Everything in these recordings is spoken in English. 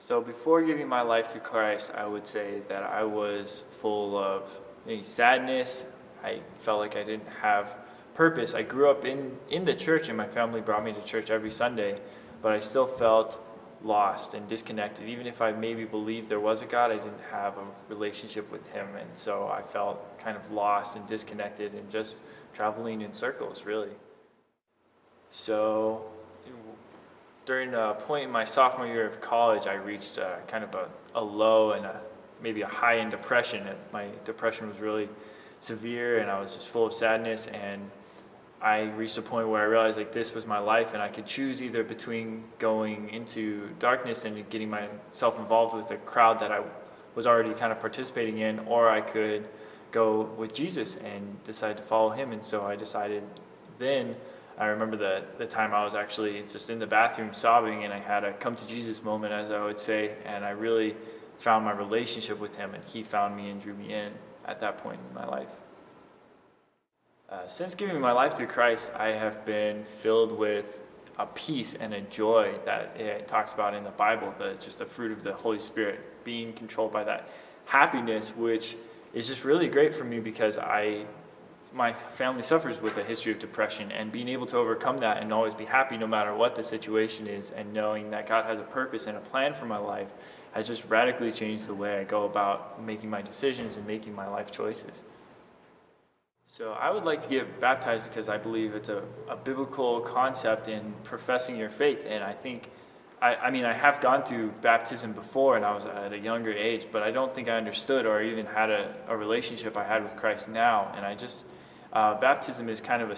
So before giving my life to Christ, I would say that I was full of sadness. I felt like I didn't have purpose. I grew up in the church, and my family brought me to church every Sunday, but I still felt lost and disconnected. Even if I maybe believed there was a God, I didn't have a relationship with him, and so I felt kind of lost and disconnected and just traveling in circles, really. So during a point in my sophomore year of college, I reached kind of a low and maybe a high in depression. My depression was really severe, and I was just full of sadness, and I reached a point where I realized like this was my life, and I could choose either between going into darkness and getting myself involved with a crowd that I was already kind of participating in, or I could go with Jesus and decide to follow him. And so I decided then. I remember the time I was actually just in the bathroom sobbing, and I had a come to Jesus moment, as I would say, and I really found my relationship with him, and he found me and drew me in at that point in my life. Since giving my life to Christ, I have been filled with a peace and a joy that it talks about in the Bible, just the fruit of the Holy Spirit, being controlled by that happiness, which is just really great for me because my family suffers with a history of depression, and being able to overcome that and always be happy no matter what the situation is, and knowing that God has a purpose and a plan for my life has just radically changed the way I go about making my decisions and making my life choices. So I would like to get baptized because I believe it's a biblical concept in professing your faith, and I think I have gone through baptism before, and I was at a younger age, but I don't think I understood or even had a relationship I had with Christ now. And baptism is kind of a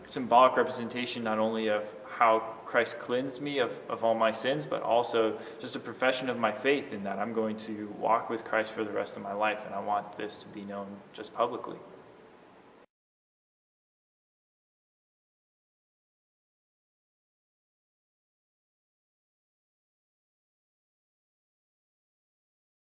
symbolic representation not only of how Christ cleansed me of all my sins, but also just a profession of my faith in that I'm going to walk with Christ for the rest of my life, and I want this to be known just publicly.